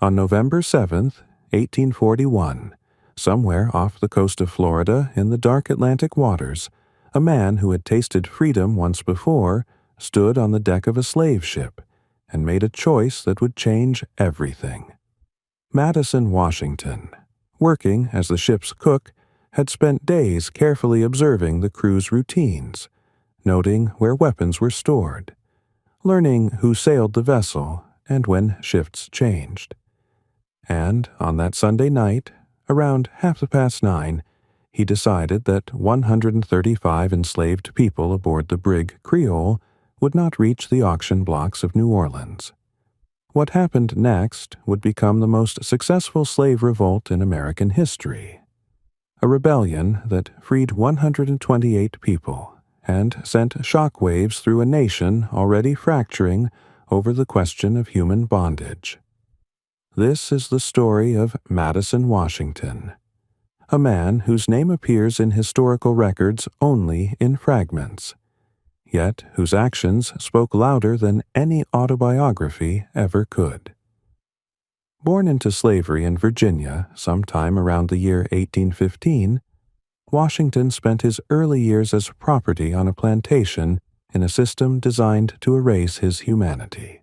On November 7th, 1841, somewhere off the coast of Florida in the dark Atlantic waters, a man who had tasted freedom once before stood on the deck of a slave ship and made a choice that would change everything. Madison Washington, working as the ship's cook, had spent days carefully observing the crew's routines, noting where weapons were stored, learning who sailed the vessel and when shifts changed. And on that Sunday night, around 9:30, he decided that 135 enslaved people aboard the brig Creole would not reach the auction blocks of New Orleans. What happened next would become the most successful slave revolt in American history. A rebellion that freed 128 people and sent shockwaves through a nation already fracturing over the question of human bondage. This is the story of Madison Washington, a man whose name appears in historical records only in fragments, yet whose actions spoke louder than any autobiography ever could. Born into slavery in Virginia sometime around the year 1815, Washington spent his early years as property on a plantation in a system designed to erase his humanity.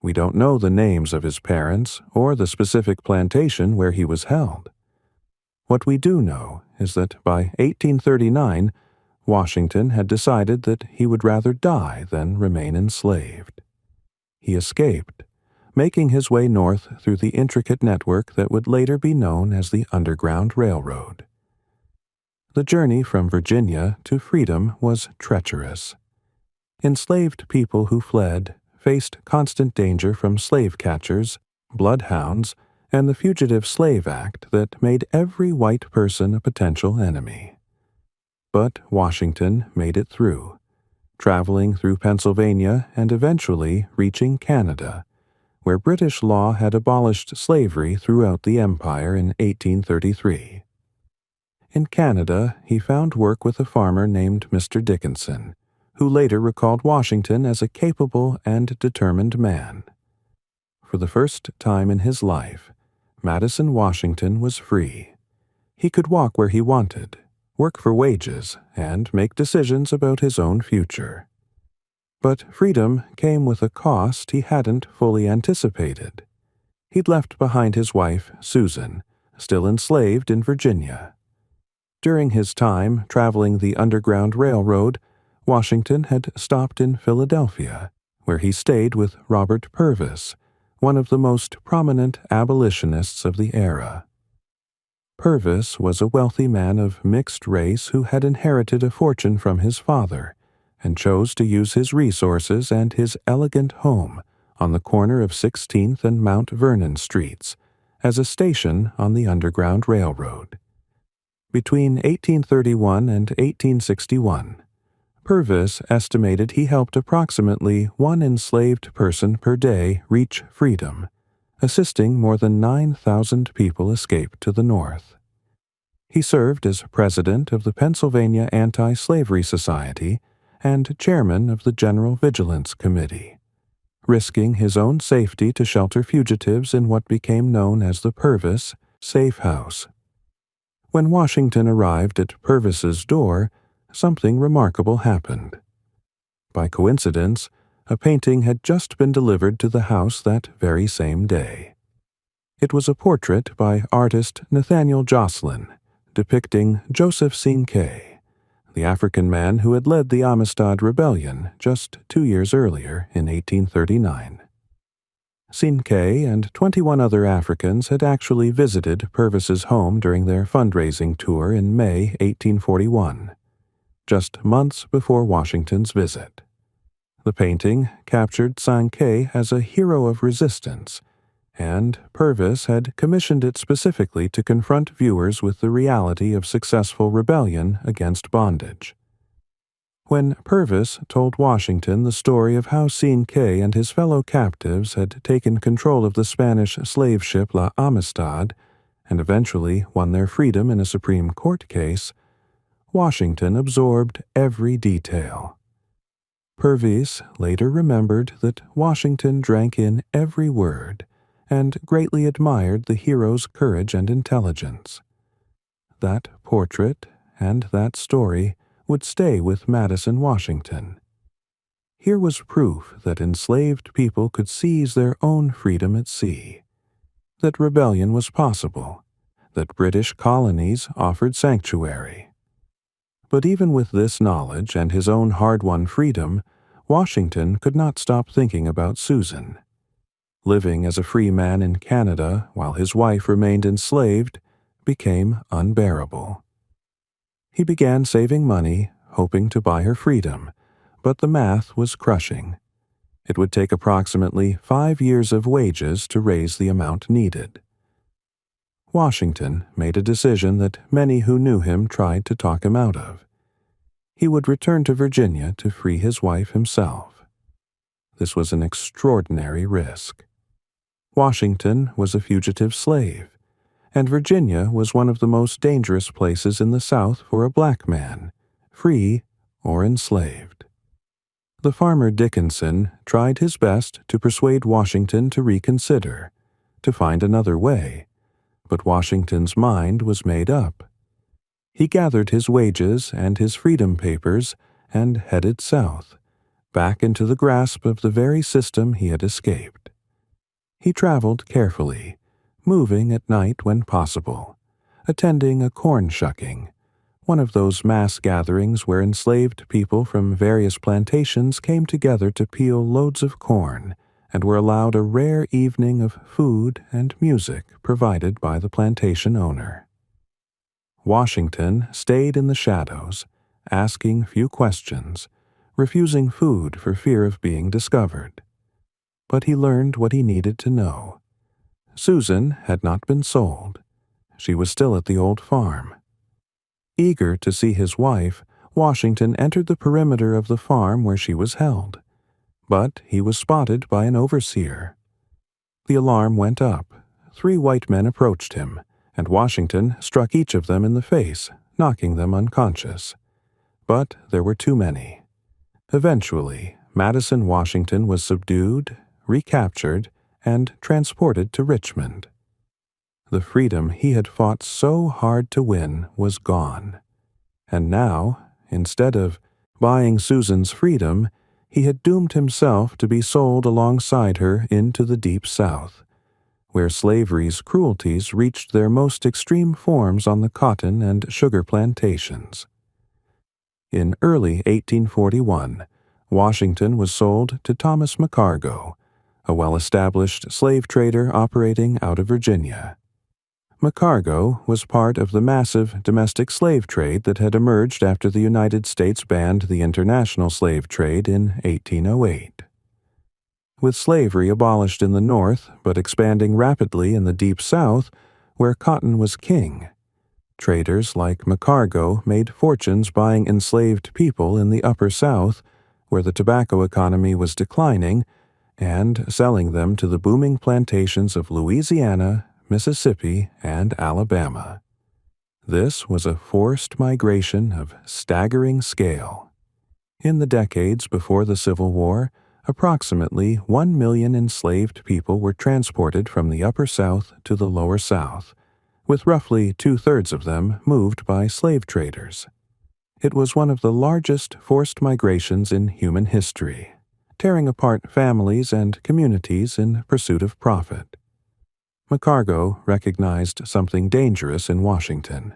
We don't know the names of his parents or the specific plantation where he was held. What we do know is that by 1839, Washington had decided that he would rather die than remain enslaved. He escaped, making his way north through the intricate network that would later be known as the Underground Railroad. The journey from Virginia to freedom was treacherous. Enslaved people who fled faced constant danger from slave catchers, bloodhounds, and the Fugitive Slave Act that made every white person a potential enemy. But Washington made it through, traveling through Pennsylvania and eventually reaching Canada, where British law had abolished slavery throughout the empire in 1833. In Canada, he found work with a farmer named Mr. Dickinson, who later recalled Washington as a capable and determined man. For the first time in his life, Madison Washington was free. He could walk where he wanted, work for wages, and make decisions about his own future. But freedom came with a cost he hadn't fully anticipated. He'd left behind his wife, Susan, still enslaved in Virginia. During his time traveling the Underground Railroad, Washington had stopped in Philadelphia, where he stayed with Robert Purvis, one of the most prominent abolitionists of the era. Purvis was a wealthy man of mixed race who had inherited a fortune from his father and chose to use his resources and his elegant home on the corner of 16th and Mount Vernon streets as a station on the Underground Railroad. Between 1831 and 1861, Purvis estimated he helped approximately one enslaved person per day reach freedom, assisting more than 9,000 people escape to the North. He served as president of the Pennsylvania Anti-Slavery Society and chairman of the General Vigilance Committee, risking his own safety to shelter fugitives in what became known as the Purvis Safe House. When Washington arrived at Purvis's door, something remarkable happened. By coincidence, a painting had just been delivered to the house that very same day. It was a portrait by artist Nathaniel Jocelyn, depicting Joseph Cinque, the African man who had led the Amistad Rebellion just 2 years earlier in 1839. Cinque and 21 other Africans had actually visited Purvis's home during their fundraising tour in May 1841, just months before Washington's visit. The painting captured Cinque as a hero of resistance, and Purvis had commissioned it specifically to confront viewers with the reality of successful rebellion against bondage. When Purvis told Washington the story of how Cinque and his fellow captives had taken control of the Spanish slave ship La Amistad and eventually won their freedom in a Supreme Court case, Washington absorbed every detail. Purvis later remembered that Washington drank in every word and greatly admired the hero's courage and intelligence. That portrait and that story would stay with Madison Washington. Here was proof that enslaved people could seize their own freedom at sea, that rebellion was possible, that British colonies offered sanctuary. But even with this knowledge and his own hard-won freedom, Washington could not stop thinking about Susan. Living as a free man in Canada while his wife remained enslaved became unbearable. He began saving money, hoping to buy her freedom, but the math was crushing. It would take approximately 5 years of wages to raise the amount needed. Washington made a decision that many who knew him tried to talk him out of. He would return to Virginia to free his wife himself. This was an extraordinary risk. Washington was a fugitive slave, and Virginia was one of the most dangerous places in the South for a black man, free or enslaved. The farmer Dickinson tried his best to persuade Washington to reconsider, to find another way, but Washington's mind was made up. He gathered his wages and his freedom papers and headed south, back into the grasp of the very system he had escaped. He traveled carefully, moving at night when possible, attending a corn shucking, one of those mass gatherings where enslaved people from various plantations came together to peel loads of corn and were allowed a rare evening of food and music provided by the plantation owner. Washington stayed in the shadows, asking few questions, refusing food for fear of being discovered. But he learned what he needed to know. Susan had not been sold. She was still at the old farm. Eager to see his wife, Washington entered the perimeter of the farm where she was held. But he was spotted by an overseer. The alarm went up. 3 white men approached him, and Washington struck each of them in the face, knocking them unconscious. But there were too many. Eventually, Madison Washington was subdued, recaptured, and transported to Richmond. The freedom he had fought so hard to win was gone. And now, instead of buying Susan's freedom, he had doomed himself to be sold alongside her into the deep South, where slavery's cruelties reached their most extreme forms on the cotton and sugar plantations. In early 1841, Washington was sold to Thomas McCargo, a well-established slave trader operating out of Virginia. McCargo was part of the massive domestic slave trade that had emerged after the United States banned the international slave trade in 1808. With slavery abolished in the North but expanding rapidly in the Deep South, where cotton was king, traders like McCargo made fortunes buying enslaved people in the Upper South, where the tobacco economy was declining, and selling them to the booming plantations of Louisiana, Mississippi, and Alabama. This was a forced migration of staggering scale. In the decades before the Civil War, approximately 1 million enslaved people were transported from the Upper South to the Lower South, with roughly 2/3 of them moved by slave traders. It was one of the largest forced migrations in human history, tearing apart families and communities in pursuit of profit. McCargo recognized something dangerous in Washington.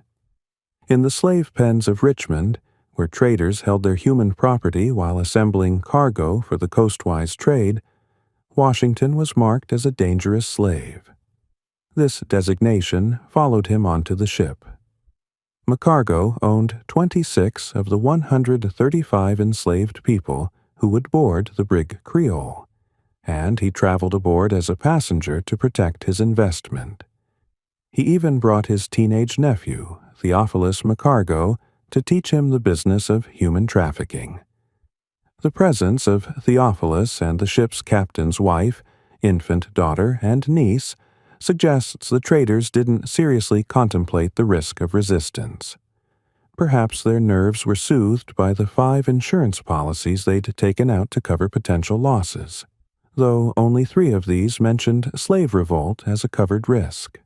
In the slave pens of Richmond, where traders held their human property while assembling cargo for the coastwise trade, Washington was marked as a dangerous slave. This designation followed him onto the ship. McCargo owned 26 of the 135 enslaved people who would board the brig Creole, and he traveled aboard as a passenger to protect his investment. He even brought his teenage nephew, Theophilus McCargo, to teach him the business of human trafficking. The presence of Theophilus and the ship's captain's wife, infant daughter, and niece suggests the traders didn't seriously contemplate the risk of resistance. Perhaps their nerves were soothed by the 5 insurance policies they'd taken out to cover potential losses. though only 3 of these mentioned slave revolt as a covered risk.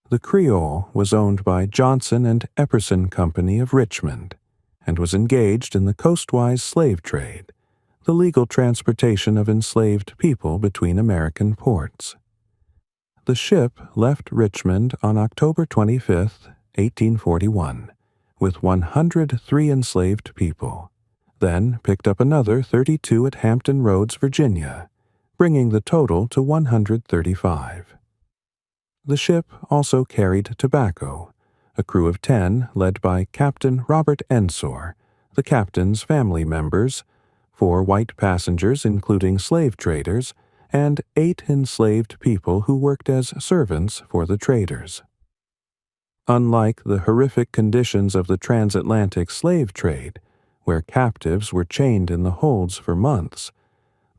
The Creole was owned by Johnson and Epperson Company of Richmond and was engaged in the coastwise slave trade, the legal transportation of enslaved people between American ports. The ship left Richmond on October 25, 1841, with 103 enslaved people, then picked up another 32 at Hampton Roads, Virginia, bringing the total to 135. The ship also carried tobacco, a crew of 10 led by Captain Robert Ensor, the captain's family members, 4 white passengers including slave traders, and 8 enslaved people who worked as servants for the traders. Unlike the horrific conditions of the transatlantic slave trade, where captives were chained in the holds for months,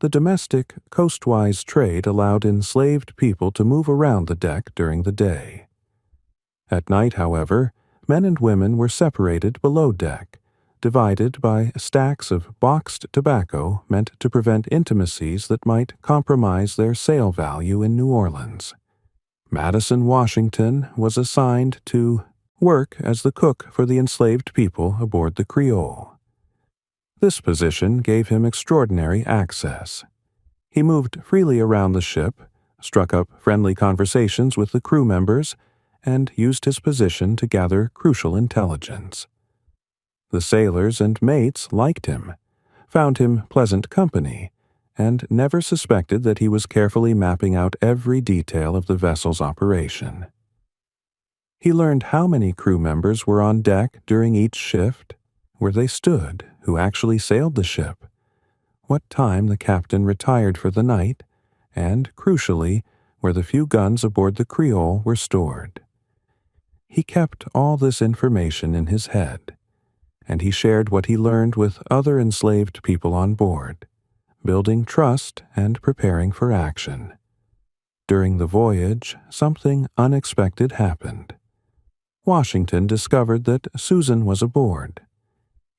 the domestic coastwise trade allowed enslaved people to move around the deck during the day. At night, however, men and women were separated below deck, divided by stacks of boxed tobacco meant to prevent intimacies that might compromise their sale value in New Orleans. Madison Washington was assigned to work as the cook for the enslaved people aboard the Creole. This position gave him extraordinary access. He moved freely around the ship, struck up friendly conversations with the crew members, and used his position to gather crucial intelligence. The sailors and mates liked him, found him pleasant company, and never suspected that he was carefully mapping out every detail of the vessel's operation. He learned how many crew members were on deck during each shift, where they stood, who actually sailed the ship, what time the captain retired for the night, and, crucially, where the few guns aboard the Creole were stored. He kept all this information in his head, and he shared what he learned with other enslaved people on board, building trust and preparing for action. During the voyage, something unexpected happened. Washington discovered that Susan was aboard.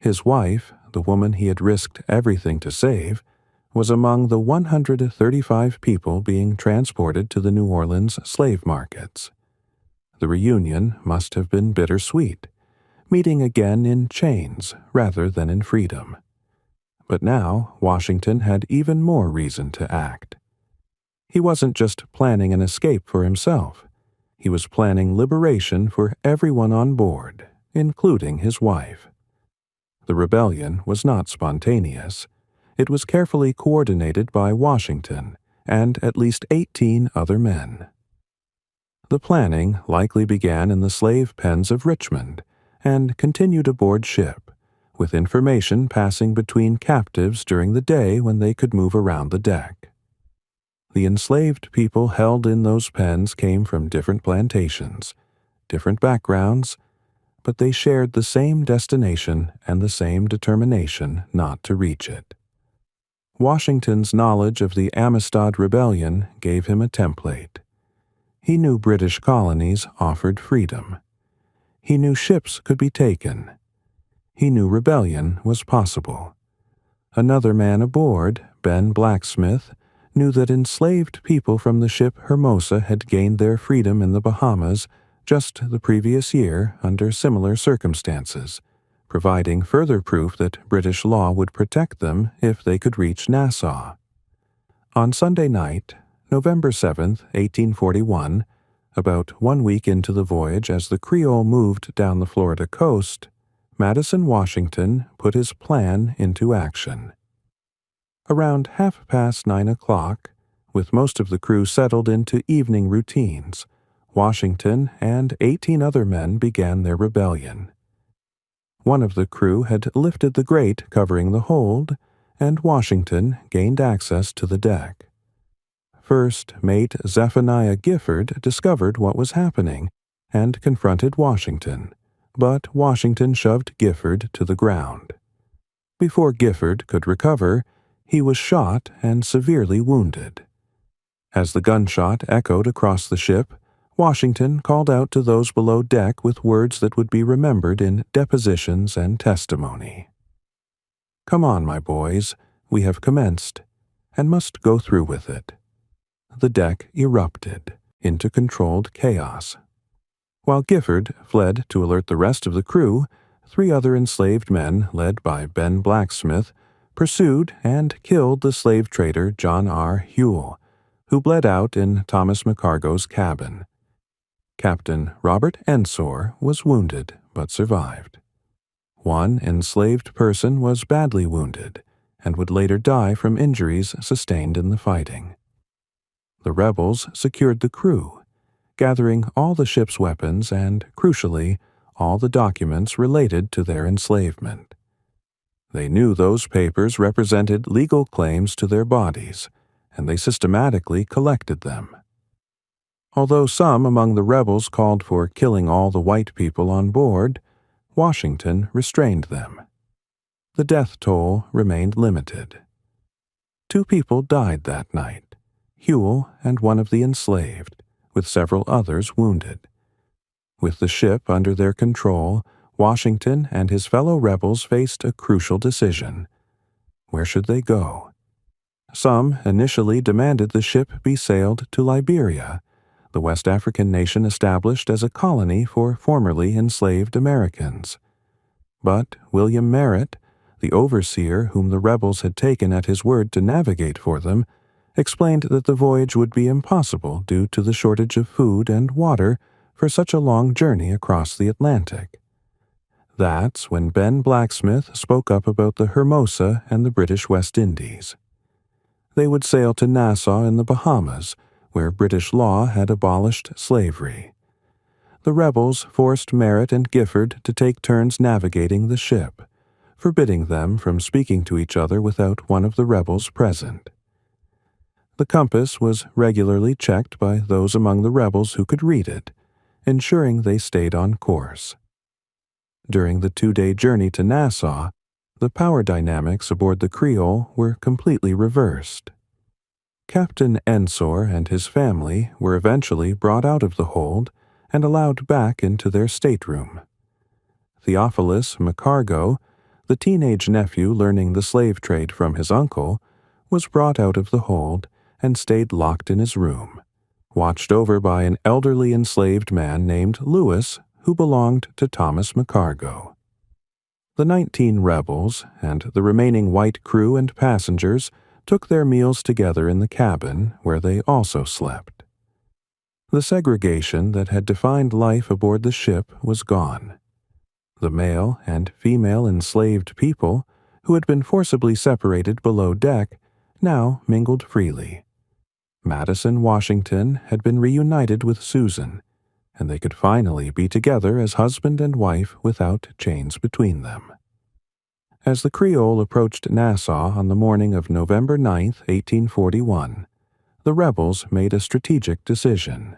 His wife, the woman he had risked everything to save, was among the 135 people being transported to the New Orleans slave markets. The reunion must have been bittersweet, meeting again in chains rather than in freedom. But now Washington had even more reason to act. He wasn't just planning an escape for himself. He was planning liberation for everyone on board, including his wife. The rebellion was not spontaneous. It was carefully coordinated by Washington and at least 18 other men. The planning likely began in the slave pens of Richmond and continued aboard ship, with information passing between captives during the day when they could move around the deck. The enslaved people held in those pens came from different plantations, different backgrounds, but they shared the same destination and the same determination not to reach it. Washington's knowledge of the Amistad Rebellion gave him a template. He knew British colonies offered freedom. He knew ships could be taken. He knew rebellion was possible. Another man aboard, Ben Blacksmith, knew that enslaved people from the ship Hermosa had gained their freedom in the Bahamas just the previous year under similar circumstances, providing further proof that British law would protect them if they could reach Nassau. On Sunday night, November 7, 1841, about 1 week into the voyage as the Creole moved down the Florida coast, Madison Washington put his plan into action. Around 9:30, with most of the crew settled into evening routines, Washington and 18 other men began their rebellion. One of the crew had lifted the grate covering the hold, and Washington gained access to the deck. First Mate Zephaniah Gifford discovered what was happening and confronted Washington, but Washington shoved Gifford to the ground. Before Gifford could recover, he was shot and severely wounded. As the gunshot echoed across the ship, Washington called out to those below deck with words that would be remembered in depositions and testimony. "Come on, my boys, we have commenced. and must go through with it. The deck erupted into controlled chaos. While Gifford fled to alert the rest of the crew, 3 other enslaved men, led by Ben Blacksmith, pursued and killed the slave trader John R. Huell, who bled out in Thomas McCargo's cabin. Captain Robert Ensor was wounded but survived. 1 enslaved person was badly wounded and would later die from injuries sustained in the fighting. The rebels secured the crew, gathering all the ship's weapons and, crucially, all the documents related to their enslavement. They knew those papers represented legal claims to their bodies, and they systematically collected them. Although some among the rebels called for killing all the white people on board, Washington restrained them. The death toll remained limited. 2 people died that night, Huell and 1 of the enslaved, with several others wounded. With the ship under their control, Washington and his fellow rebels faced a crucial decision. Where should they go? Some initially demanded the ship be sailed to Liberia, the West African nation established as a colony for formerly enslaved Americans. But William Merritt, the overseer whom the rebels had taken at his word to navigate for them, explained that the voyage would be impossible due to the shortage of food and water for such a long journey across the Atlantic. That's when Ben Blacksmith spoke up about the Hermosa and the British West Indies. They would sail to Nassau in the Bahamas, where British law had abolished slavery. The rebels forced Merritt and Gifford to take turns navigating the ship, forbidding them from speaking to each other without one of the rebels present. The compass was regularly checked by those among the rebels who could read it, ensuring they stayed on course. During the 2-day journey to Nassau, the power dynamics aboard the Creole were completely reversed. Captain Ensor and his family were eventually brought out of the hold and allowed back into their stateroom. Theophilus McCargo, the teenage nephew learning the slave trade from his uncle, was brought out of the hold and stayed locked in his room, watched over by an elderly enslaved man named Lewis, who belonged to Thomas McCargo. The 19 rebels and the remaining white crew and passengers took their meals together in the cabin, where they also slept. The segregation that had defined life aboard the ship was gone. The male and female enslaved people, who had been forcibly separated below deck, now mingled freely. Madison Washington had been reunited with Susan, and they could finally be together as husband and wife without chains between them. As the Creole approached Nassau on the morning of November 9, 1841, the rebels made a strategic decision.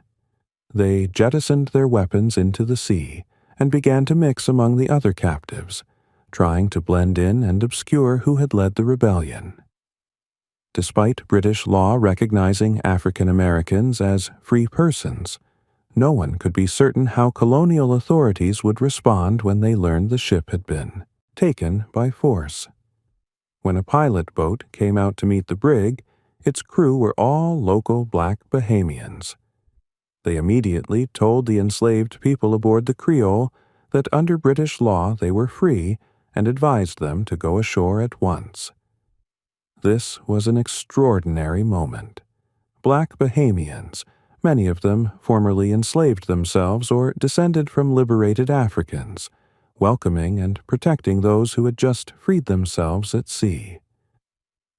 They jettisoned their weapons into the sea and began to mix among the other captives, trying to blend in and obscure who had led the rebellion. Despite British law recognizing African Americans as free persons, no one could be certain how colonial authorities would respond when they learned the ship had been taken by force. When a pilot boat came out to meet the brig, its crew were all local black Bahamians. They immediately told the enslaved people aboard the Creole that under British law they were free and advised them to go ashore at once. This was an extraordinary moment. Black Bahamians, many of them formerly enslaved themselves or descended from liberated Africans, welcoming and protecting those who had just freed themselves at sea.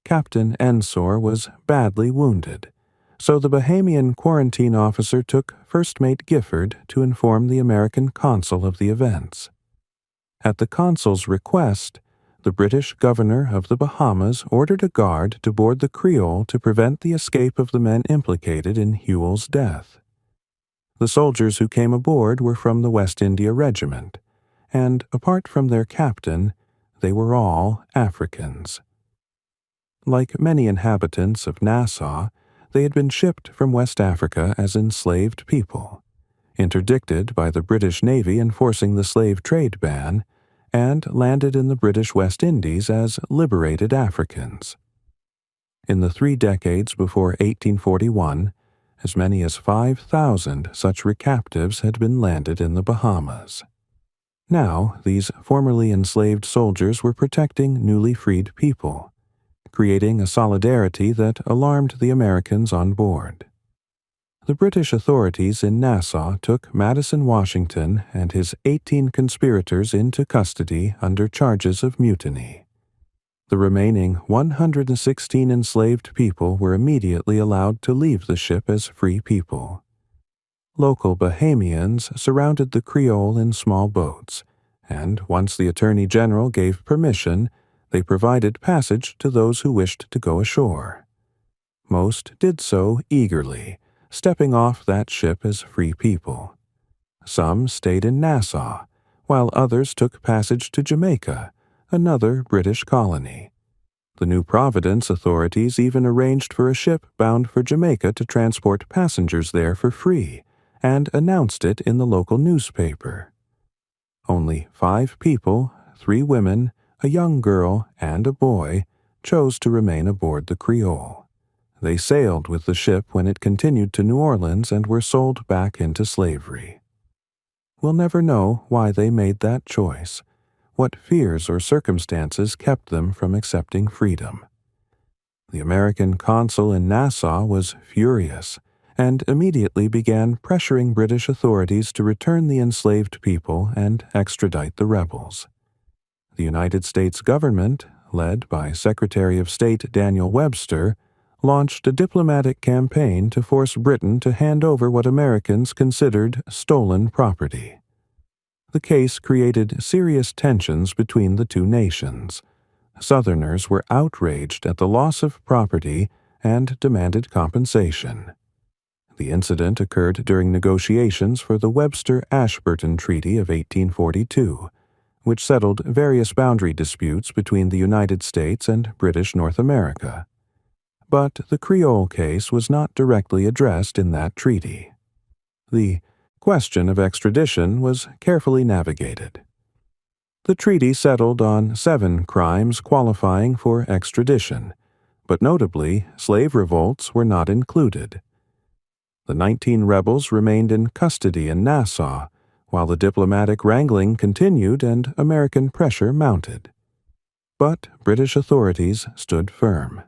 Captain Ensor was badly wounded, so the Bahamian quarantine officer took First Mate Gifford to inform the American consul of the events. At the consul's request, the British governor of the Bahamas ordered a guard to board the Creole to prevent the escape of the men implicated in Huell's death. The soldiers who came aboard were from the West India Regiment, and, apart from their captain, they were all Africans. Like many inhabitants of Nassau, they had been shipped from West Africa as enslaved people, interdicted by the British Navy enforcing the slave trade ban, and landed in the British West Indies as liberated Africans. In the 3 decades before 1841, as many as 5,000 such recaptives had been landed in the Bahamas. Now, these formerly enslaved soldiers were protecting newly freed people, creating a solidarity that alarmed the Americans on board. The British authorities in Nassau took Madison Washington and his 18 conspirators into custody under charges of mutiny. The remaining 116 enslaved people were immediately allowed to leave the ship as free people. Local Bahamians surrounded the Creole in small boats, and once the Attorney General gave permission, they provided passage to those who wished to go ashore. Most did so eagerly, stepping off that ship as free people. Some stayed in Nassau, while others took passage to Jamaica, another British colony. The New Providence authorities even arranged for a ship bound for Jamaica to transport passengers there for free, and announced it in the local newspaper. Only 5 people, 3 women, a young girl, and a boy, chose to remain aboard the Creole. They sailed with the ship when it continued to New Orleans and were sold back into slavery. We'll never know why they made that choice, what fears or circumstances kept them from accepting freedom. The American consul in Nassau was furious and immediately began pressuring British authorities to return the enslaved people and extradite the rebels. The United States government, led by Secretary of State Daniel Webster, launched a diplomatic campaign to force Britain to hand over what Americans considered stolen property. The case created serious tensions between the two nations. Southerners were outraged at the loss of property and demanded compensation. The incident occurred during negotiations for the Webster-Ashburton Treaty of 1842, which settled various boundary disputes between the United States and British North America. But the Creole case was not directly addressed in that treaty. The question of extradition was carefully navigated. The treaty settled on 7 crimes qualifying for extradition, but notably, slave revolts were not included. The 19 rebels remained in custody in Nassau, while the diplomatic wrangling continued and American pressure mounted. But British authorities stood firm.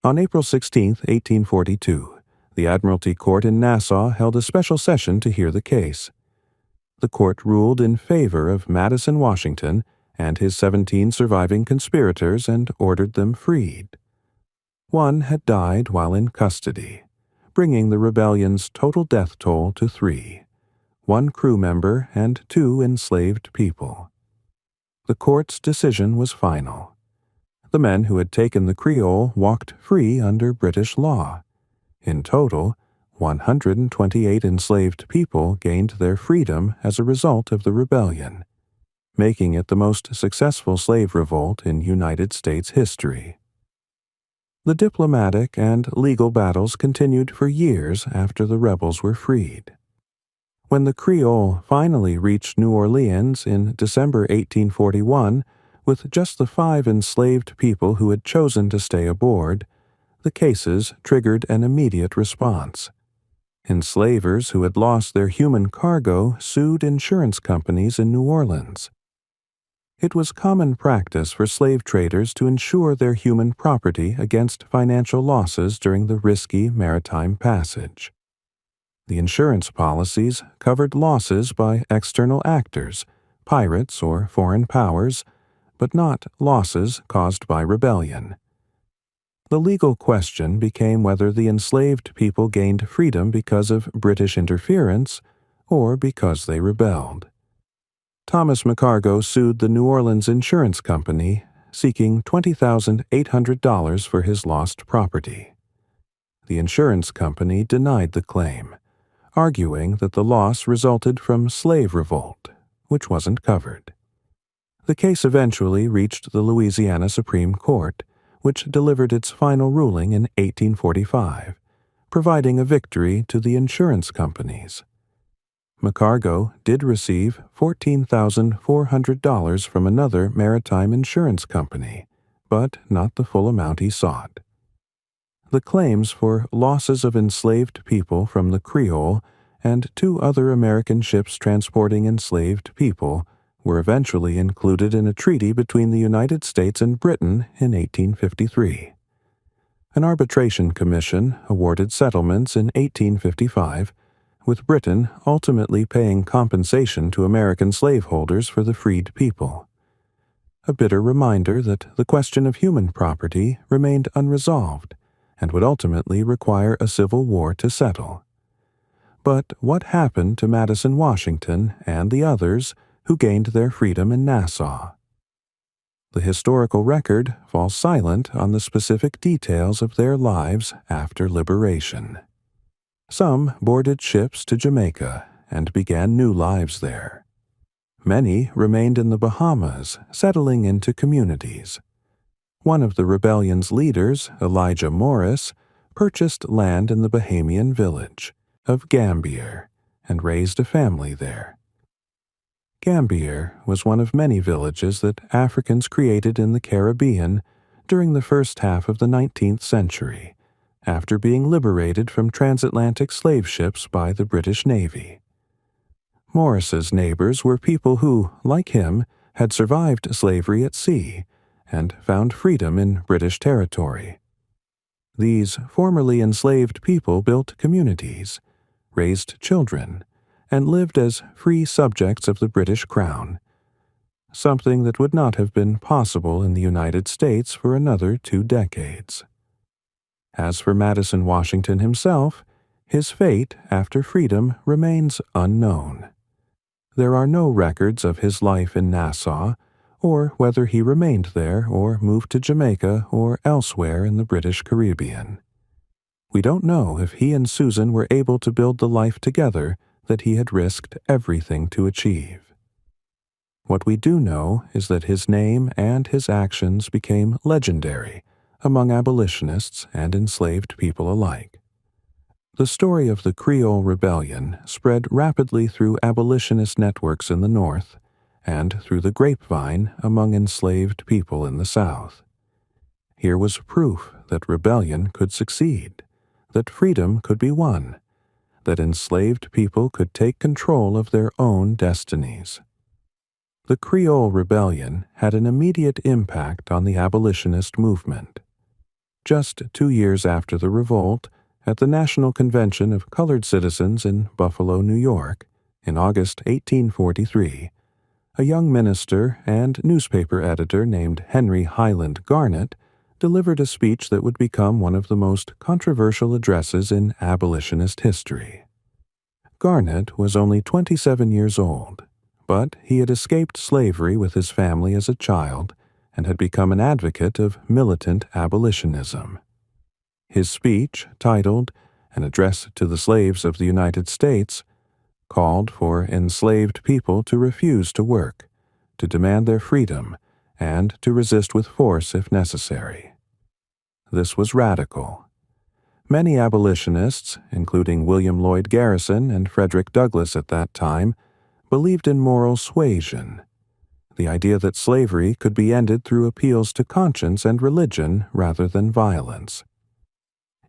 On April 16, 1842, the Admiralty Court in Nassau held a special session to hear the case. The court ruled in favor of Madison Washington and his 17 surviving conspirators and ordered them freed. One had died while in custody, bringing the rebellion's total death toll to 3, 1 crew member and 2 enslaved people. The court's decision was final. The men who had taken the Creole walked free under British law. In total, 128 enslaved people gained their freedom as a result of the rebellion, making it the most successful slave revolt in United States history. The diplomatic and legal battles continued for years after the rebels were freed. When the Creole finally reached New Orleans in December 1841, with just the 5 enslaved people who had chosen to stay aboard, the cases triggered an immediate response. Enslavers who had lost their human cargo sued insurance companies in New Orleans. It was common practice for slave traders to insure their human property against financial losses during the risky maritime passage. The insurance policies covered losses by external actors, pirates or foreign powers, but not losses caused by rebellion. The legal question became whether the enslaved people gained freedom because of British interference or because they rebelled. Thomas McCargo sued the New Orleans Insurance Company, seeking $20,800 for his lost property. The insurance company denied the claim, arguing that the loss resulted from slave revolt, which wasn't covered. The case eventually reached the Louisiana Supreme Court, which delivered its final ruling in 1845, providing a victory to the insurance companies. McCargo did receive $14,400 from another maritime insurance company, but not the full amount he sought. The claims for losses of enslaved people from the Creole and 2 other American ships transporting enslaved people were eventually included in a treaty between the United States and Britain in 1853. An arbitration commission awarded settlements in 1855, with Britain ultimately paying compensation to American slaveholders for the freed people. A bitter reminder that the question of human property remained unresolved and would ultimately require a civil war to settle. But what happened to Madison Washington and the others who gained their freedom in Nassau? The historical record falls silent on the specific details of their lives after liberation. Some boarded ships to Jamaica and began new lives there. Many remained in the Bahamas, settling into communities. One of the rebellion's leaders, Elijah Morris, purchased land in the Bahamian village of Gambier and raised a family there. Gambier was one of many villages that Africans created in the Caribbean during the first half of the 19th century, after being liberated from transatlantic slave ships by the British Navy. Morris's neighbors were people who, like him, had survived slavery at sea and found freedom in British territory. These formerly enslaved people built communities, raised children, and lived as free subjects of the British Crown, something that would not have been possible in the United States for another 2 decades. As for Madison Washington himself, his fate after freedom remains unknown. There are no records of his life in Nassau, or whether he remained there or moved to Jamaica or elsewhere in the British Caribbean. We don't know if he and Susan were able to build the life together that he had risked everything to achieve. What we do know is that his name and his actions became legendary among abolitionists and enslaved people alike. The story of the Creole Rebellion spread rapidly through abolitionist networks in the North and through the grapevine among enslaved people in the South. Here was proof that rebellion could succeed, that freedom could be won, that enslaved people could take control of their own destinies. The Creole Rebellion had an immediate impact on the abolitionist movement. Just 2 years after the revolt, at the National Convention of Colored Citizens in Buffalo, New York, in August 1843, a young minister and newspaper editor named Henry Highland Garnet delivered a speech that would become one of the most controversial addresses in abolitionist history. Garnet was only 27 years old, but he had escaped slavery with his family as a child and had become an advocate of militant abolitionism. His speech, titled An Address to the Slaves of the United States, called for enslaved people to refuse to work, to demand their freedom, and to resist with force if necessary. This was radical. Many abolitionists, including William Lloyd Garrison and Frederick Douglass at that time, believed in moral suasion, the idea that slavery could be ended through appeals to conscience and religion rather than violence.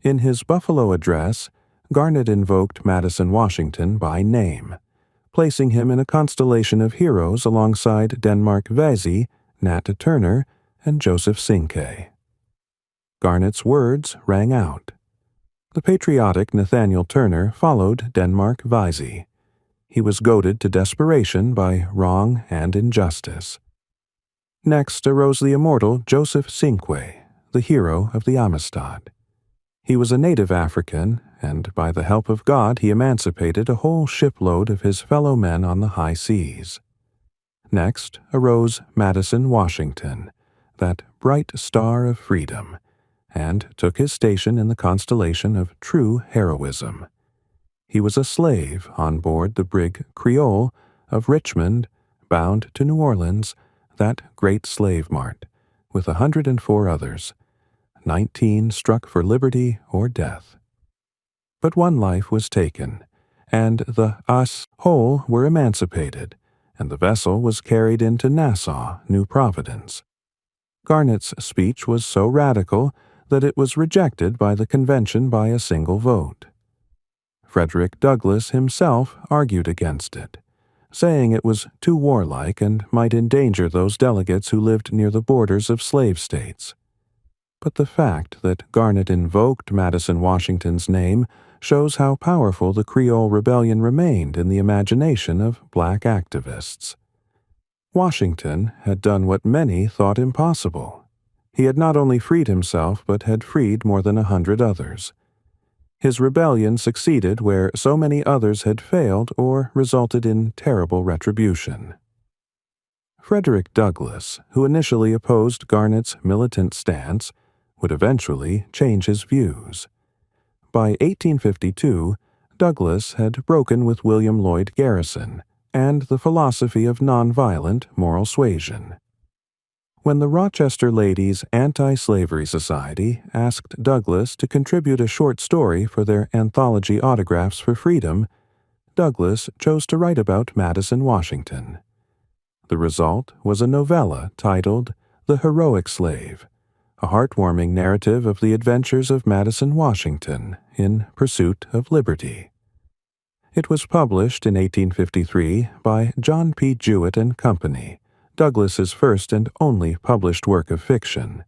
In his Buffalo address, Garnet invoked Madison Washington by name, placing him in a constellation of heroes alongside Denmark Vesey, Nat Turner, and Joseph Cinque. Garnet's words rang out. The patriotic Nathaniel Turner followed Denmark Vesey. He was goaded to desperation by wrong and injustice. Next arose the immortal Joseph Cinque, the hero of the Amistad. He was a native African, and by the help of God he emancipated a whole shipload of his fellow men on the high seas. Next arose Madison Washington, that bright star of freedom, and took his station in the constellation of true heroism. He was a slave on board the brig Creole of Richmond, bound to New Orleans, that great slave mart, with 104 others, 19 struck for liberty or death. But one life was taken, and the us whole were emancipated, and the vessel was carried into Nassau, New Providence. Garnet's speech was so radical that it was rejected by the convention by a single vote. Frederick Douglass himself argued against it, saying it was too warlike and might endanger those delegates who lived near the borders of slave states. But the fact that Garnet invoked Madison Washington's name shows how powerful the Creole Rebellion remained in the imagination of black activists. Washington had done what many thought impossible. He had not only freed himself, but had freed more than 100 others. His rebellion succeeded where so many others had failed or resulted in terrible retribution. Frederick Douglass, who initially opposed Garnet's militant stance, would eventually change his views. By 1852, Douglass had broken with William Lloyd Garrison and the philosophy of nonviolent moral suasion. When the Rochester Ladies' Anti-Slavery Society asked Douglass to contribute a short story for their anthology Autographs for Freedom, Douglass chose to write about Madison Washington. The result was a novella titled The Heroic Slave, a heartwarming narrative of the adventures of Madison Washington in pursuit of liberty. It was published in 1853 by John P. Jewett and Company, Douglass's first and only published work of fiction.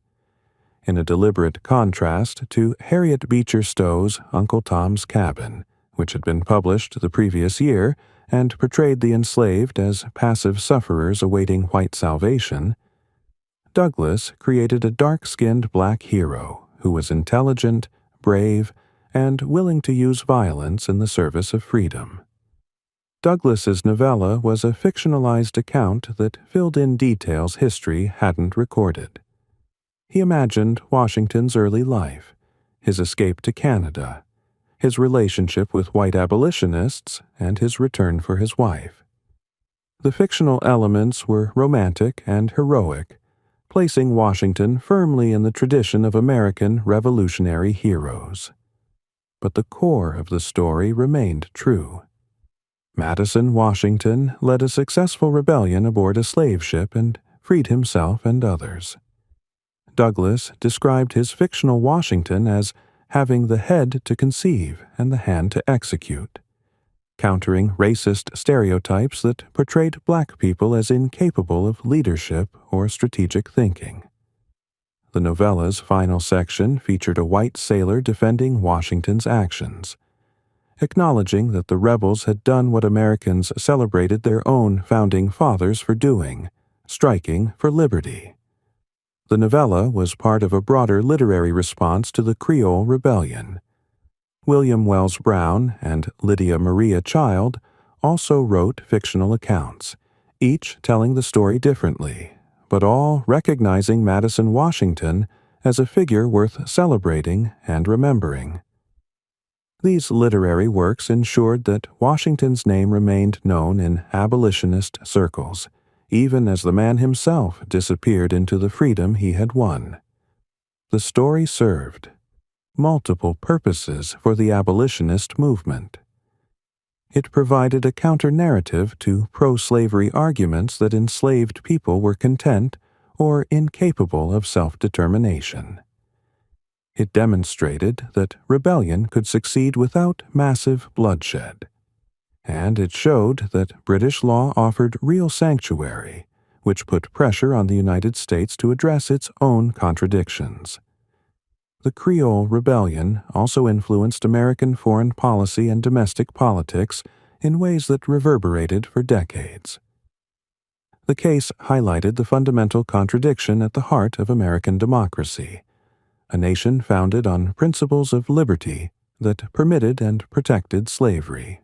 In a deliberate contrast to Harriet Beecher Stowe's Uncle Tom's Cabin, which had been published the previous year and portrayed the enslaved as passive sufferers awaiting white salvation, Douglass created a dark-skinned black hero who was intelligent, brave, and willing to use violence in the service of freedom. Douglass's novella was a fictionalized account that filled in details history hadn't recorded. He imagined Washington's early life, his escape to Canada, his relationship with white abolitionists, and his return for his wife. The fictional elements were romantic and heroic, placing Washington firmly in the tradition of American revolutionary heroes. But the core of the story remained true. Madison Washington led a successful rebellion aboard a slave ship and freed himself and others. Douglass described his fictional Washington as having the head to conceive and the hand to execute, countering racist stereotypes that portrayed black people as incapable of leadership or strategic thinking. The novella's final section featured a white sailor defending Washington's actions, acknowledging that the rebels had done what Americans celebrated their own founding fathers for doing, striking for liberty. The novella was part of a broader literary response to the Creole Rebellion. William Wells Brown and Lydia Maria Child also wrote fictional accounts, each telling the story differently, but all recognizing Madison Washington as a figure worth celebrating and remembering. These literary works ensured that Washington's name remained known in abolitionist circles, even as the man himself disappeared into the freedom he had won. The story served multiple purposes for the abolitionist movement. It provided a counter-narrative to pro-slavery arguments that enslaved people were content or incapable of self-determination. It demonstrated that rebellion could succeed without massive bloodshed. And it showed that British law offered real sanctuary, which put pressure on the United States to address its own contradictions. The Creole Rebellion also influenced American foreign policy and domestic politics in ways that reverberated for decades. The case highlighted the fundamental contradiction at the heart of American democracy, a nation founded on principles of liberty that permitted and protected slavery.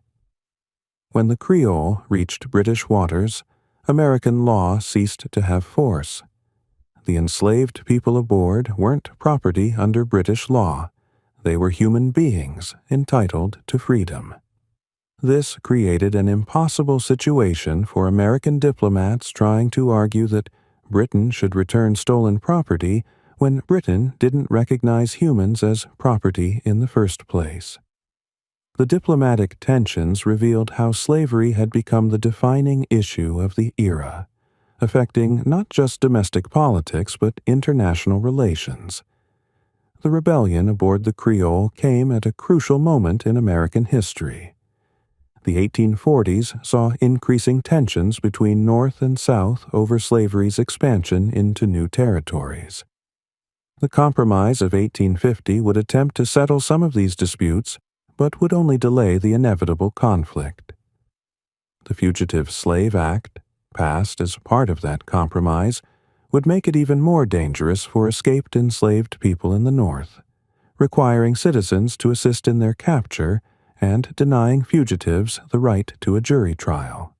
When the Creole reached British waters, American law ceased to have force. The enslaved people aboard weren't property under British law. They were human beings entitled to freedom. This created an impossible situation for American diplomats trying to argue that Britain should return stolen property when Britain didn't recognize humans as property in the first place. The diplomatic tensions revealed how slavery had become the defining issue of the era, affecting not just domestic politics but international relations. The rebellion aboard the Creole came at a crucial moment in American history. The 1840s saw increasing tensions between North and South over slavery's expansion into new territories. The Compromise of 1850 would attempt to settle some of these disputes, but would only delay the inevitable conflict. The Fugitive Slave Act, passed as part of that compromise, would make it even more dangerous for escaped enslaved people in the North, requiring citizens to assist in their capture and denying fugitives the right to a jury trial.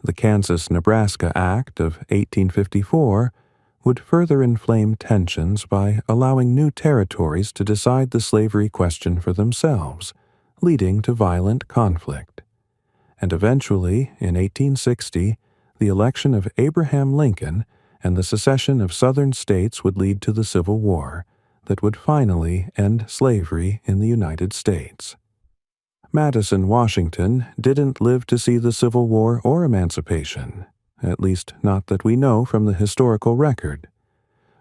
The Kansas-Nebraska Act of 1854 would further inflame tensions by allowing new territories to decide the slavery question for themselves, leading to violent conflict. And eventually, in 1860, the election of Abraham Lincoln and the secession of Southern states would lead to the Civil War that would finally end slavery in the United States. Madison Washington didn't live to see the Civil War or emancipation, at least not that we know from the historical record.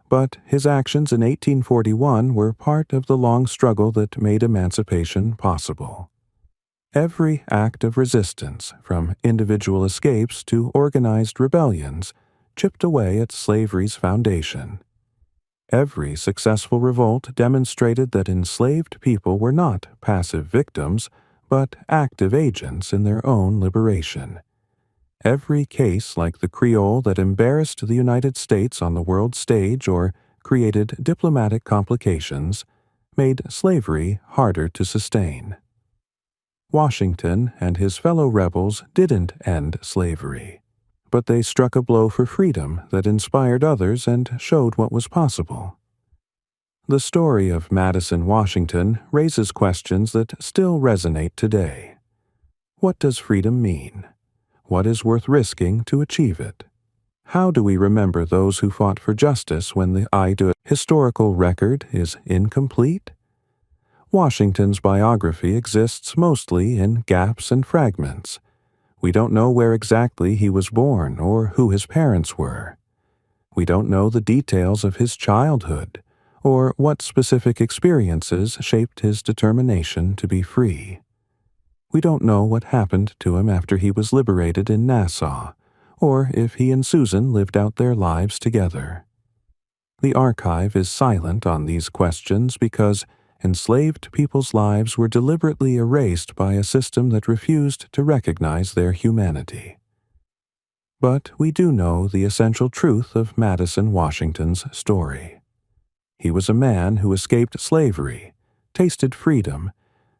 But his actions in 1841 were part of the long struggle that made emancipation possible. Every act of resistance, from individual escapes to organized rebellions, chipped away at slavery's foundation. Every successful revolt demonstrated that enslaved people were not passive victims, but active agents in their own liberation. Every case like the Creole that embarrassed the United States on the world stage or created diplomatic complications made slavery harder to sustain. Washington and his fellow rebels didn't end slavery, but they struck a blow for freedom that inspired others and showed what was possible. The story of Madison Washington raises questions that still resonate today. What does freedom mean? What is worth risking to achieve it? How do we remember those who fought for justice when the historical record is incomplete? Washington's biography exists mostly in gaps and fragments. We don't know where exactly he was born or who his parents were. We don't know the details of his childhood or what specific experiences shaped his determination to be free. We don't know what happened to him after he was liberated in Nassau, or if he and Susan lived out their lives together. The archive is silent on these questions because enslaved people's lives were deliberately erased by a system that refused to recognize their humanity. But we do know the essential truth of Madison Washington's story. He was a man who escaped slavery, tasted freedom,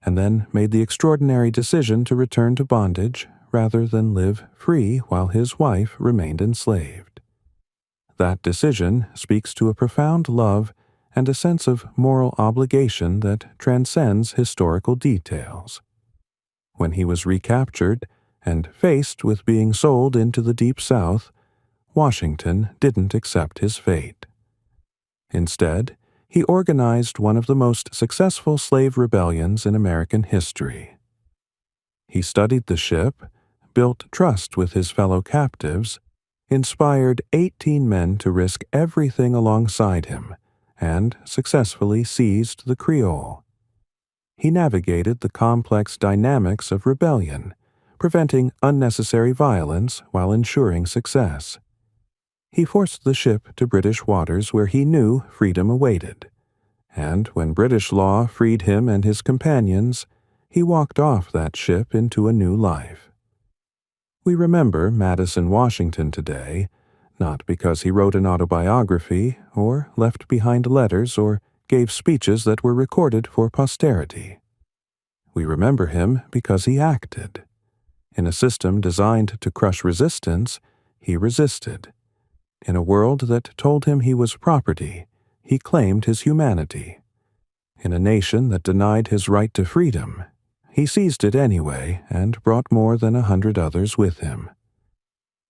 and then made the extraordinary decision to return to bondage rather than live free while his wife remained enslaved. That decision speaks to a profound love and a sense of moral obligation that transcends historical details. When he was recaptured and faced with being sold into the Deep South, Washington didn't accept his fate. Instead, he organized one of the most successful slave rebellions in American history. He studied the ship, built trust with his fellow captives, inspired 18 men to risk everything alongside him, and successfully seized the Creole. He navigated the complex dynamics of rebellion, preventing unnecessary violence while ensuring success. He forced the ship to British waters where he knew freedom awaited, and when British law freed him and his companions, he walked off that ship into a new life. We remember Madison Washington today, not because he wrote an autobiography or left behind letters or gave speeches that were recorded for posterity. We remember him because he acted. In a system designed to crush resistance, he resisted. In a world that told him he was property, he claimed his humanity. In a nation that denied his right to freedom, he seized it anyway and brought more than 100 others with him.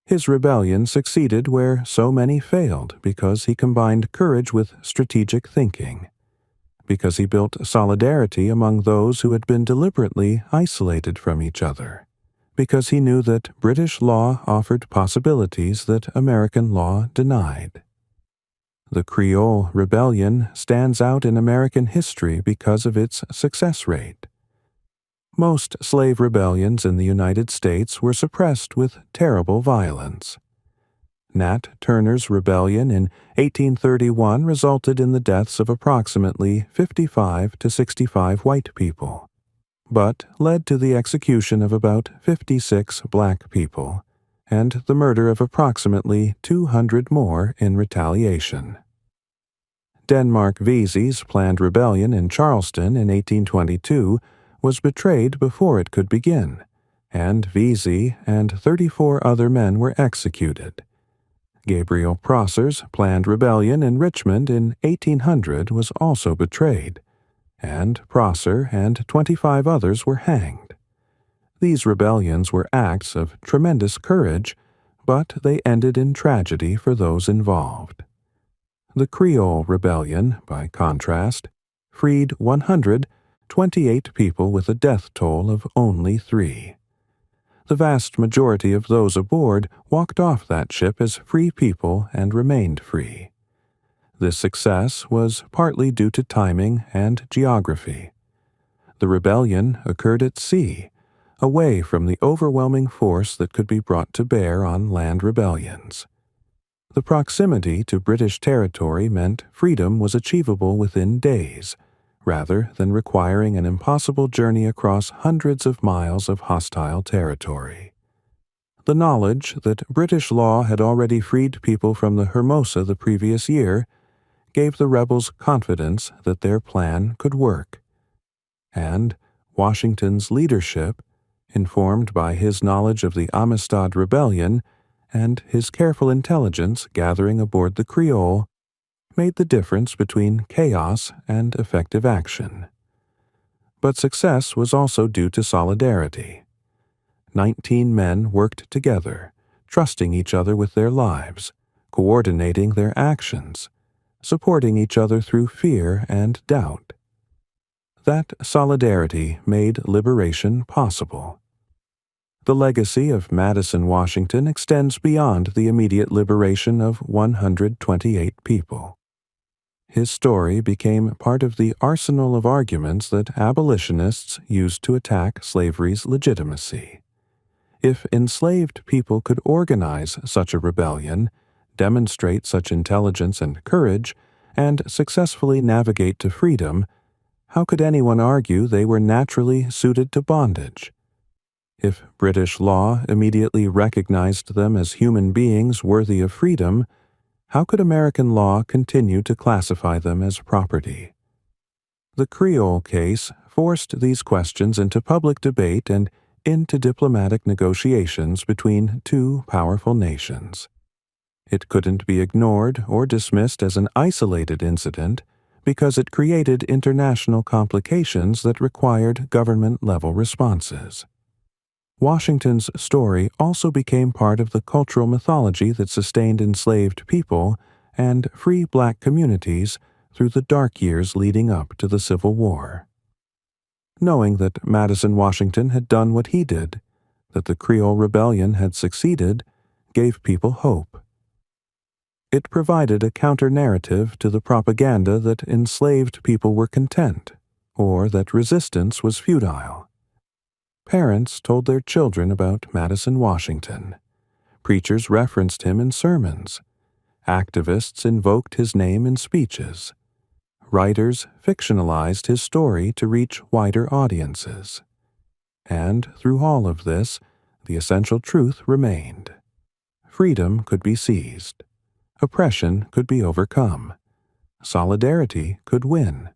His rebellion succeeded where so many failed because he combined courage with strategic thinking, because he built solidarity among those who had been deliberately isolated from each other, because he knew that British law offered possibilities that American law denied. The Creole Rebellion stands out in American history because of its success rate. Most slave rebellions in the United States were suppressed with terrible violence. Nat Turner's rebellion in 1831 resulted in the deaths of approximately 55 to 65 white people, but led to the execution of about 56 black people and the murder of approximately 200 more in retaliation. Denmark Vesey's planned rebellion in Charleston in 1822 was betrayed before it could begin, and Vesey and 34 other men were executed. Gabriel Prosser's planned rebellion in Richmond in 1800 was also betrayed, and Prosser and 25 others were hanged. These rebellions were acts of tremendous courage, but they ended in tragedy for those involved. The Creole Rebellion, by contrast, freed 128 people with a death toll of only 3. The vast majority of those aboard walked off that ship as free people and remained free. This success was partly due to timing and geography. The rebellion occurred at sea, away from the overwhelming force that could be brought to bear on land rebellions. The proximity to British territory meant freedom was achievable within days, rather than requiring an impossible journey across hundreds of miles of hostile territory. The knowledge that British law had already freed people from the Hermosa the previous year gave the rebels confidence that their plan could work. And Washington's leadership, informed by his knowledge of the Amistad Rebellion and his careful intelligence gathering aboard the Creole, made the difference between chaos and effective action. But success was also due to solidarity. 19 men worked together, trusting each other with their lives, coordinating their actions, supporting each other through fear and doubt. That solidarity made liberation possible. The legacy of Madison Washington extends beyond the immediate liberation of 128 people. His story became part of the arsenal of arguments that abolitionists used to attack slavery's legitimacy. If enslaved people could organize such a rebellion, demonstrate such intelligence and courage, and successfully navigate to freedom, how could anyone argue they were naturally suited to bondage? If British law immediately recognized them as human beings worthy of freedom, how could American law continue to classify them as property? The Creole case forced these questions into public debate and into diplomatic negotiations between two powerful nations. It couldn't be ignored or dismissed as an isolated incident because it created international complications that required government-level responses. Washington's story also became part of the cultural mythology that sustained enslaved people and free black communities through the dark years leading up to the Civil War. Knowing that Madison Washington had done what he did, that the Creole Rebellion had succeeded, gave people hope. It provided a counter-narrative to the propaganda that enslaved people were content, or that resistance was futile. Parents told their children about Madison Washington. Preachers referenced him in sermons. Activists invoked his name in speeches. Writers fictionalized his story to reach wider audiences. And through all of this, the essential truth remained. Freedom could be seized. Oppression could be overcome. Solidarity could win.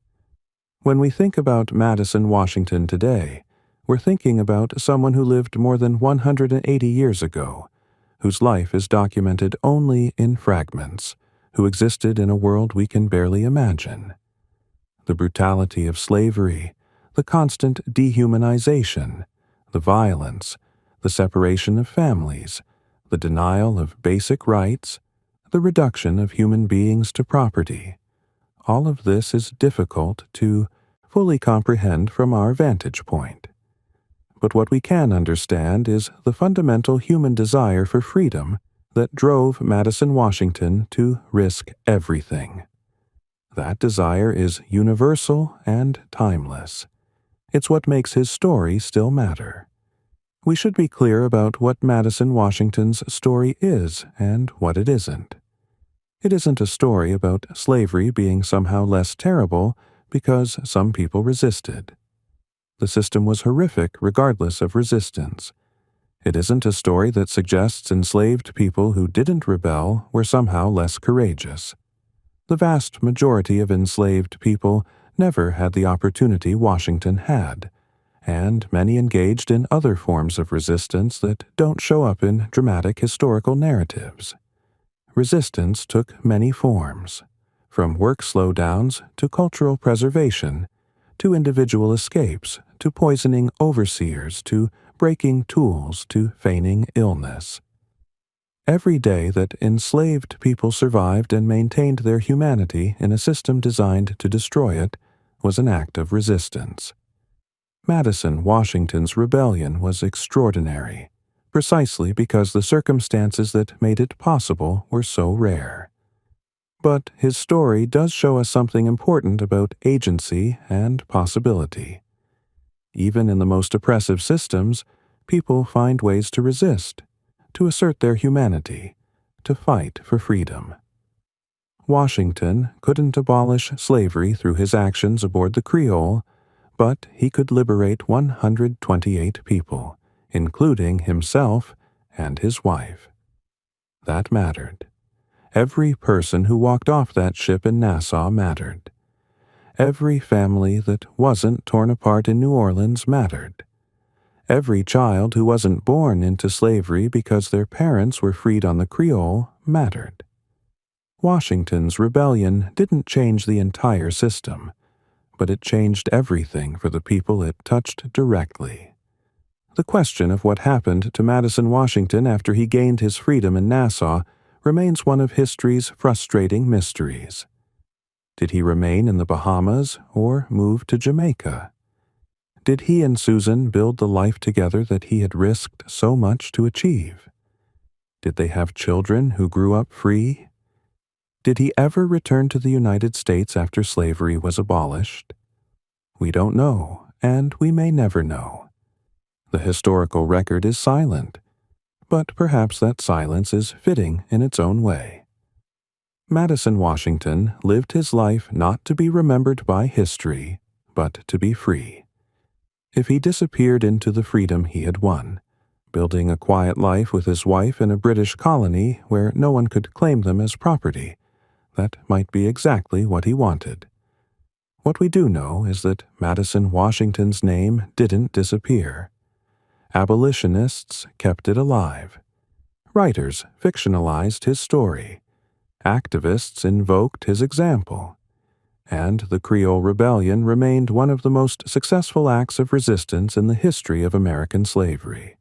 When we think about Madison Washington today, we're thinking about someone who lived more than 180 years ago, whose life is documented only in fragments, who existed in a world we can barely imagine. The brutality of slavery, the constant dehumanization, the violence, the separation of families, the denial of basic rights, the reduction of human beings to property. All of this is difficult to fully comprehend from our vantage point. But what we can understand is the fundamental human desire for freedom that drove Madison Washington to risk everything. That desire is universal and timeless. It's what makes his story still matter. We should be clear about what Madison Washington's story is and what it isn't. It isn't a story about slavery being somehow less terrible because some people resisted. The system was horrific regardless of resistance. It isn't a story that suggests enslaved people who didn't rebel were somehow less courageous. The vast majority of enslaved people never had the opportunity Washington had, and many engaged in other forms of resistance that don't show up in dramatic historical narratives. Resistance took many forms, from work slowdowns to cultural preservation, to individual escapes, to poisoning overseers, to breaking tools, to feigning illness. Every day that enslaved people survived and maintained their humanity in a system designed to destroy it was an act of resistance. Madison Washington's rebellion was extraordinary, precisely because the circumstances that made it possible were so rare. But his story does show us something important about agency and possibility. Even in the most oppressive systems, people find ways to resist, to assert their humanity, to fight for freedom. Washington couldn't abolish slavery through his actions aboard the Creole, but he could liberate 128 people, including himself and his wife. That mattered. Every person who walked off that ship in Nassau mattered. Every family that wasn't torn apart in New Orleans mattered. Every child who wasn't born into slavery because their parents were freed on the Creole mattered. Washington's rebellion didn't change the entire system, but it changed everything for the people it touched directly. The question of what happened to Madison Washington after he gained his freedom in Nassau remains one of history's frustrating mysteries. Did he remain in the Bahamas or move to Jamaica? Did he and Susan build the life together that he had risked so much to achieve? Did they have children who grew up free? Did he ever return to the United States after slavery was abolished? We don't know, and we may never know. The historical record is silent, but perhaps that silence is fitting in its own way. Madison Washington lived his life not to be remembered by history, but to be free. If he disappeared into the freedom he had won, building a quiet life with his wife in a British colony where no one could claim them as property, that might be exactly what he wanted. What we do know is that Madison Washington's name didn't disappear. Abolitionists kept it alive. Writers fictionalized his story. Activists invoked his example. And the Creole Rebellion remained one of the most successful acts of resistance in the history of American slavery.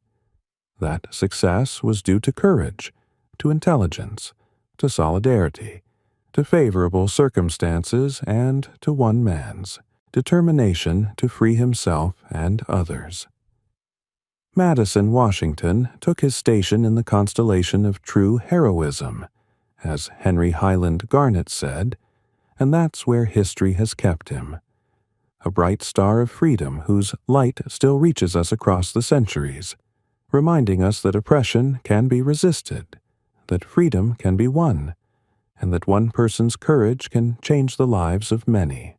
That success was due to courage, to intelligence, to solidarity, to favorable circumstances, and to one man's determination to free himself and others. Madison Washington took his station in the constellation of true heroism, as Henry Highland Garnet said, and that's where history has kept him. A bright star of freedom whose light still reaches us across the centuries, reminding us that oppression can be resisted, that freedom can be won, and that one person's courage can change the lives of many.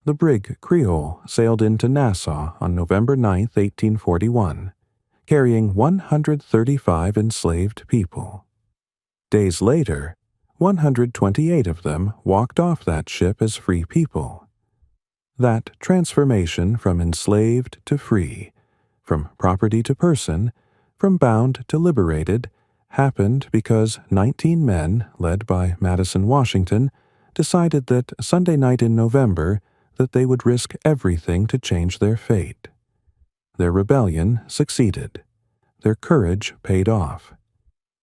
The brig Creole sailed into Nassau on November 9, 1841, carrying 135 enslaved people. Days later, 128 of them walked off that ship as free people. That transformation from enslaved to free, from property to person, from bound to liberated, happened because 19 men, led by Madison Washington, decided that Sunday night in November that they would risk everything to change their fate. Their rebellion succeeded. Their courage paid off.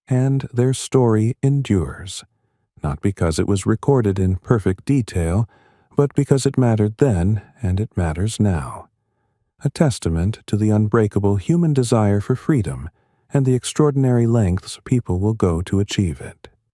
And their story endures, not because it was recorded in perfect detail, but because it mattered then and it matters now. A testament to the unbreakable human desire for freedom and the extraordinary lengths people will go to achieve it.